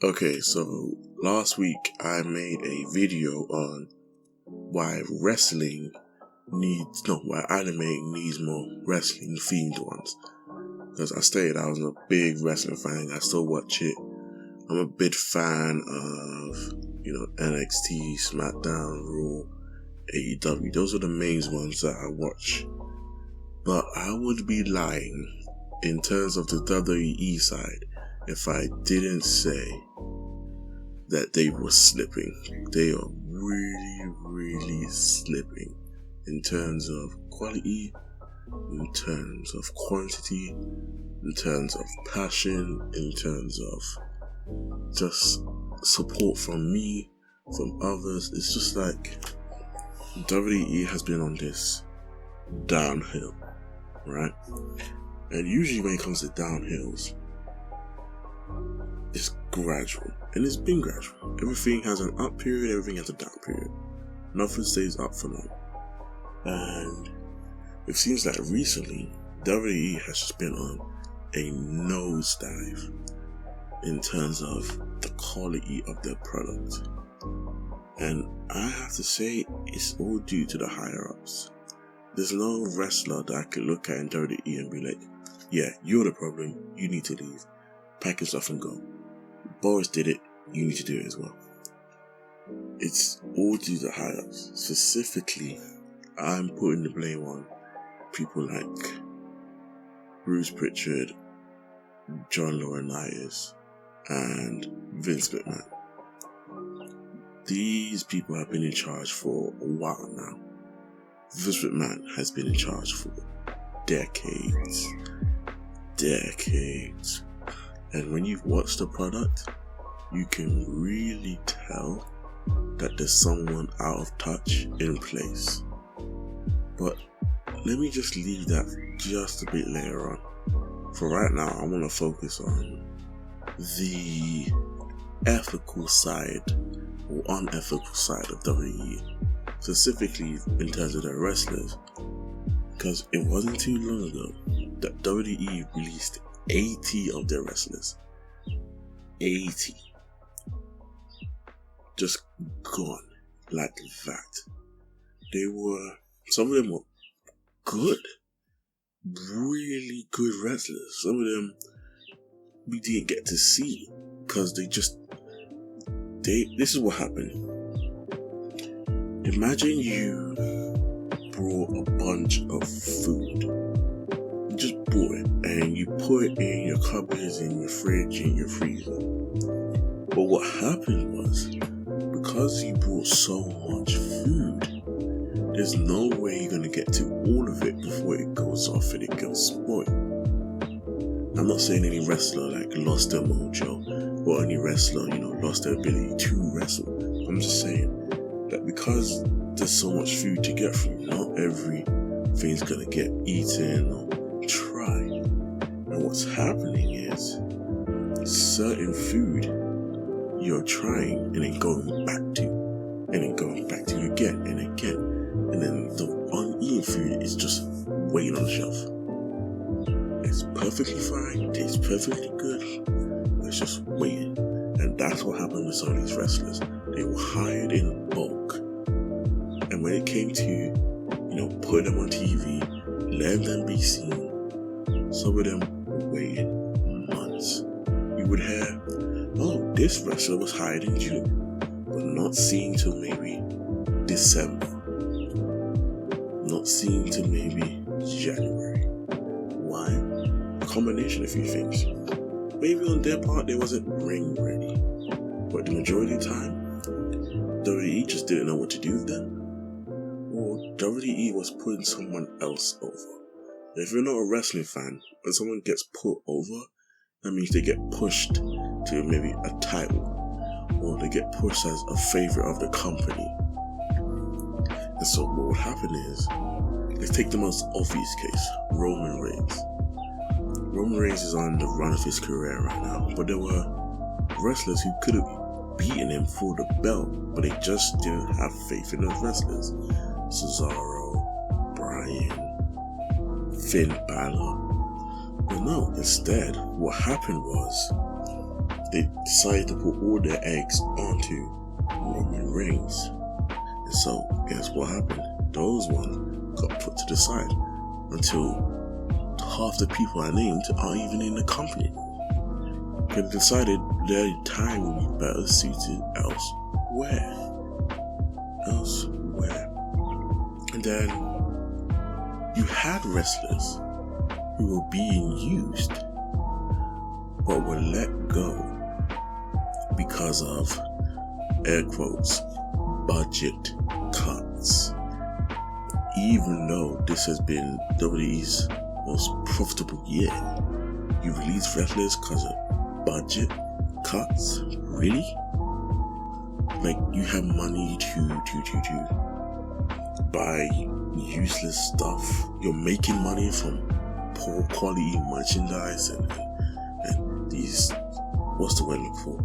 Okay, so last week I made a video on why anime needs more wrestling themed ones. Because I stated I was a big wrestling fan, I still watch it. I'm a big fan of, NXT, SmackDown, Raw, AEW. Those are the main ones that I watch. But I would be lying in terms of the WWE side if I didn't say that they were slipping. They are really, really slipping in terms of quality, in terms of quantity, in terms of passion, in terms of just support from me, from others. It's just like WWE has been on this downhill, right? And usually when it comes to downhills, it's gradual, and it's been gradual. Everything has an up period, everything has a down period. Nothing stays up for long. And it seems like recently, WWE has just been on a nosedive in terms of the quality of their product. And I have to say, it's all due to the higher-ups. There's no wrestler that I could look at in WWE and be like, yeah, you're the problem, you need to leave. Pack your stuff and go. Boris did it, you need to do it as well. It's all due to higher-ups. Specifically, I'm putting the blame on people like Bruce Pritchard, John Laurinaitis, and Vince McMahon. These people have been in charge for a while now. Vince McMahon has been in charge for decades. And when you've watched the product, you can really tell that there's someone out of touch in place. But let me just leave that just a bit later on. For right now, I want to focus on the ethical side or unethical side of WWE, specifically in terms of their wrestlers. Because it wasn't too long ago that WWE released 80 of their wrestlers. 80. Just gone like that. Some of them were good. Really good wrestlers. Some of them we didn't get to see because this is what happened. Imagine you brought a bunch of food. You just bought it and you put it in your cupboards, in your fridge, in your freezer. But what happened was, because you brought so much food, there's no way you're going to get to all of it before it goes off and it goes spoiled. I'm not saying any wrestler lost their mojo or any wrestler, lost their ability to wrestle. I'm just saying that because there's so much food to get through, not everything's going to get eaten or tried. And what's happening is certain food you're trying and then going back to, and then going back to again and again. And then the uneaten food is just waiting on the shelf. It's perfectly fine, tastes perfectly good, but it's just waiting. And that's what happened with some of these wrestlers. They were hired in bulk. And when it came to, putting them on TV, letting them be seen, some of them were waiting months. You would hear, oh, this wrestler was hired in June, but not seen till maybe December. Not seen till maybe January. Why? A combination of a few things. Maybe on their part they wasn't ring ready, but the majority of the time, WWE just didn't know what to do with them, or WWE was putting someone else over. If you're not a wrestling fan, when someone gets put over, that means they get pushed to maybe a title, or they get pushed as a favorite of the company. And so what would happen is, let's take the most obvious case, Roman Reigns. Roman Reigns is on the run of his career right now, but there were wrestlers who could have beating him for the belt, but they just didn't have faith in those wrestlers. Cesaro, Bryan, Finn Balor. But no, instead, what happened was they decided to put all their eggs onto Roman Reigns. And so, guess what happened? Those ones got put to the side until half the people I named aren't even in the company. They decided their time would be better suited elsewhere. And then you had wrestlers who were being used but were let go because of, air quotes, budget cuts. Even though this has been WWE's most profitable year, you release wrestlers because of budget cuts? Really? Like, you have money to buy useless stuff. You're making money from poor quality merchandise and these, what's the word I look for?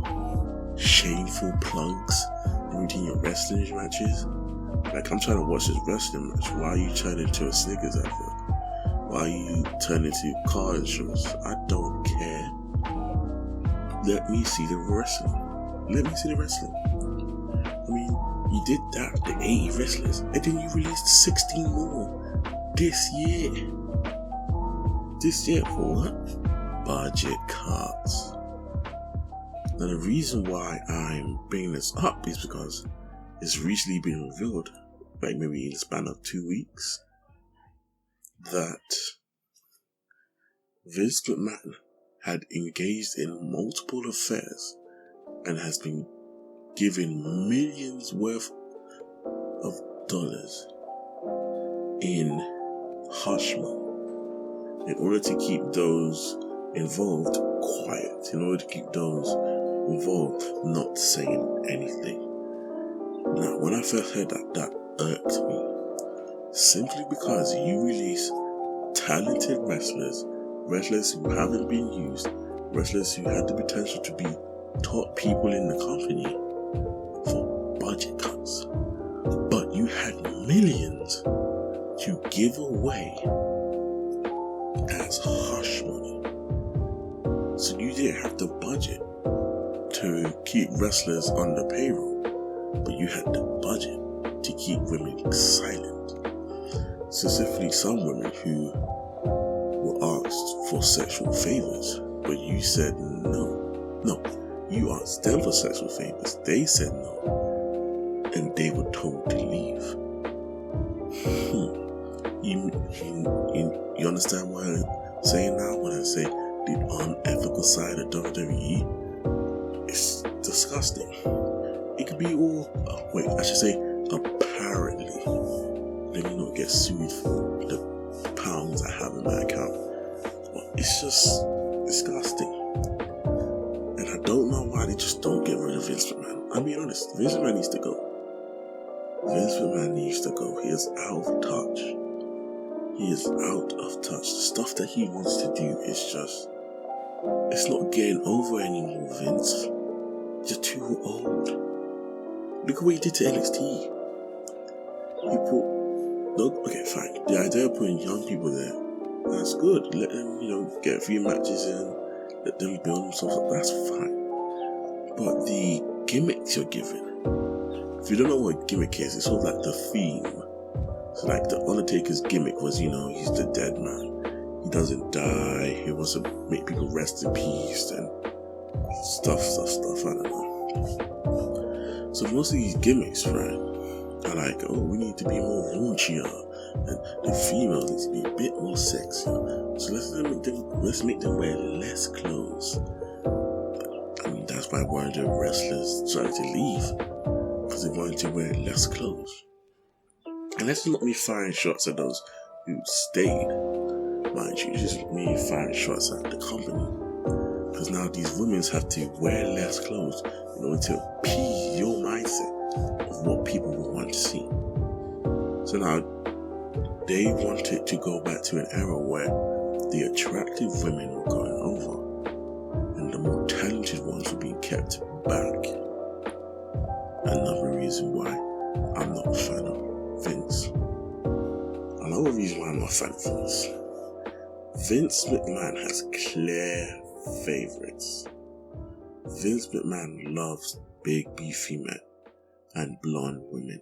Shameful plugs in between your wrestling matches. Like, I'm trying to watch this wrestling match. Why are you turning into a Snickers advert? Why are you turning into car insurance? I don't care. Let me see the wrestling. I mean, you did that, the 80 wrestlers, and then you released 16 more this year. This year for what? Budget cuts. Now, the reason why I'm bringing this up is because it's recently been revealed, like maybe in the span of 2 weeks, that Vince McMahon had engaged in multiple affairs and has been given millions worth of dollars in hush money in order to keep those involved quiet, in order to keep those involved not saying anything. Now, when I first heard that irked me, simply because you release talented wrestlers who haven't been used, wrestlers who had the potential to be top people in the company for budget cuts, but you had millions to give away as hush money. So you didn't have the budget to keep wrestlers on the payroll, but you had the budget to keep women silent. Specifically some women who were asked for sexual favors, but you said no. You asked them for sexual favors, they said no, and they were told to leave. You understand what I'm saying now when I say the unethical side of WWE? It's disgusting. It could be all, apparently. Let me not get sued for the pounds I have in my account. But it's just disgusting. And I don't know why they just don't get rid of Vince McMahon. I'll be honest, Vince McMahon needs to go. Vince McMahon needs to go. He is out of touch. The stuff that he wants to do is just, it's not getting over anymore, Vince. You're too old. Look at what you did to NXT. Okay, fine. The idea of putting young people there, that's good. Let them, get a few matches in, let them build themselves up, that's fine. But the gimmicks you're giving, if you don't know what a gimmick is, it's sort of like the theme. So like the Undertaker's gimmick was, he's the dead man. He doesn't die, he wants to make people rest in peace and stuff, I don't know. So most of these gimmicks, right, are like, we need to be more raunchier, and the females need to be a bit more sexy. So let's make them wear less clothes. I mean, that's why one of the wrestlers tried to leave, because they wanted to wear less clothes. And let's not be firing shots at those who stayed, mind you. Just me firing shots at the company, because now these women have to wear less clothes in order to appease your mindset of what people will want to see. So now they wanted to go back to an era where the attractive women were going over and the more talented ones were being kept back. I'm not a fan of Vince. Another reason why I'm not a fan of Vince McMahon has clear favorites. Vince McMahon loves big beefy men and blonde women.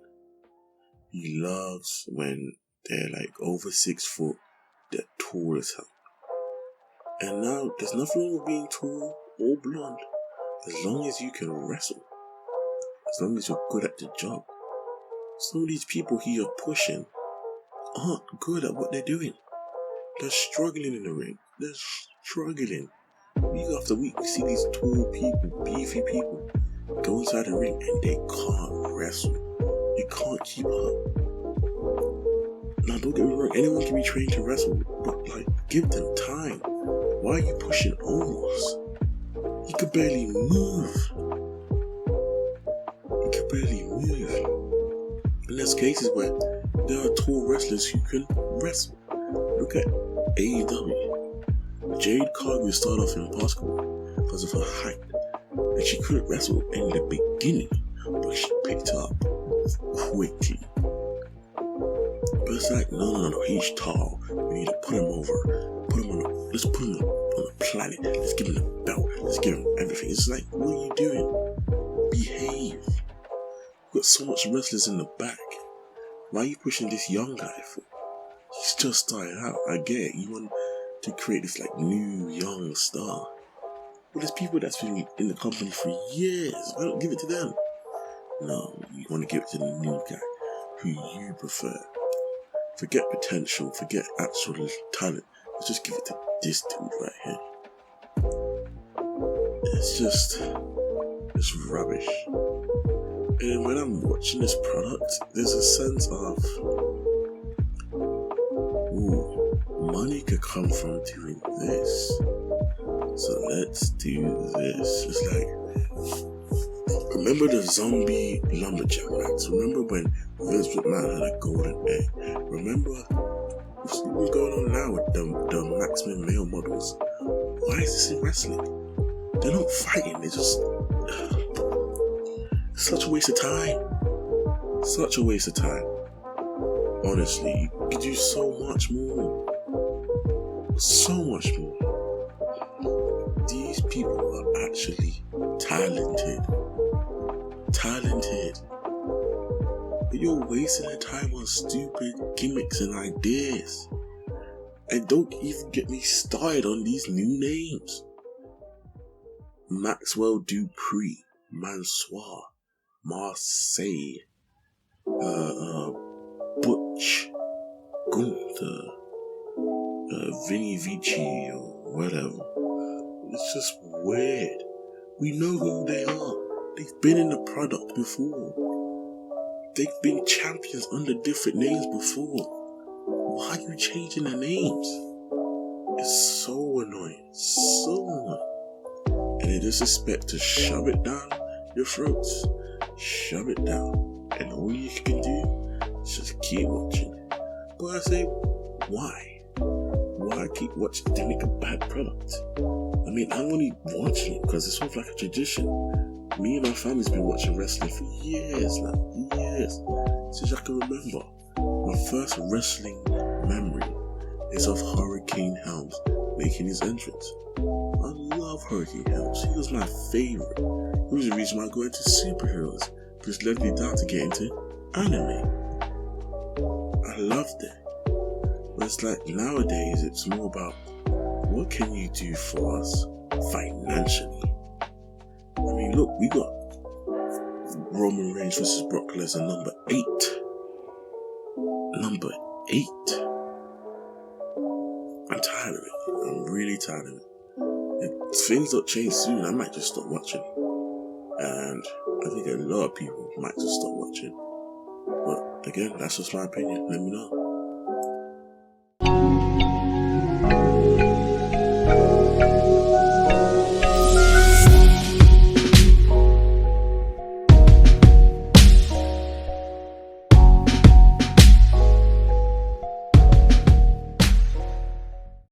He loves when they're like over 6 foot, they're tall as hell. And now there's nothing wrong with being tall or blonde, as long as you can wrestle, as long as you're good at the job. Some of these people he are pushing aren't good at what they're doing. They're struggling in the ring. They're struggling. Week after week, we see these tall people, beefy people, go inside the ring and they can't wrestle. They can't keep up. Now, don't get me wrong, anyone can be trained to wrestle, but like, give them time. Why are you pushing almost? He could barely move. And there's cases where there are tall wrestlers who can wrestle. Look at AEW. Jade Cargill started off in basketball because of her height, and she couldn't wrestle in the beginning, but she picked up quickly. But it's like, no, he's tall. We need to put him over. Let's put him on the planet. Let's give him the belt. Let's give him everything. It's like, what are you doing? Behave. You've got so much wrestlers in the back. Why are you pushing this young guy for? He's just started out. I get it. You want to create this like new young star. But there's people that's been in the company for years. Why don't give it to them? No, you want to give it to the new guy who you prefer. Forget potential. Forget actual talent. Let's just give it to this dude right here. It's rubbish. And when I'm watching this product, there's a sense of, money could come from doing this. So let's do this. It's like, remember the zombie lumberjack mats? Remember when Vince McMahon had a golden egg? Remember what's going on now with the maximum male models? Why is this in wrestling? They're not fighting, they're just... Such a waste of time. Such a waste of time. Honestly, you could do so much more. So much more. These people are actually talented. But you're wasting your time on stupid gimmicks and ideas. And don't even get me started on these new names. Maxwell Dupree, Mansoir, Marseille, Butch, Gunther, Vinny Vici or whatever. It's just weird. We know who they are. They've been in the product before. They've been champions under different names before. Why are you changing the names? It's so annoying. So annoying. And they just expect to shove it down your throats. Shove it down. And all you can do is just keep watching. But I say, why? Why keep watching to make a bad product? I mean, I'm only watching it because it's sort of like a tradition. Me and my family's been watching wrestling for years now. Years. Since I can remember. My first wrestling memory is of Hurricane Helms making his entrance. I love Hurricane Helms. He was my favorite. He was the reason why I got into superheroes, which led me down to get into anime. I loved it. But it's like nowadays it's more about what can you do for us financially. I mean, look, we got Roman Reigns versus Brock Lesnar number 8. Number 8. I'm tired of it. I'm really tired of it. If things don't change soon, I might just stop watching. And I think a lot of people might just stop watching. But again, that's just my opinion. Let me know.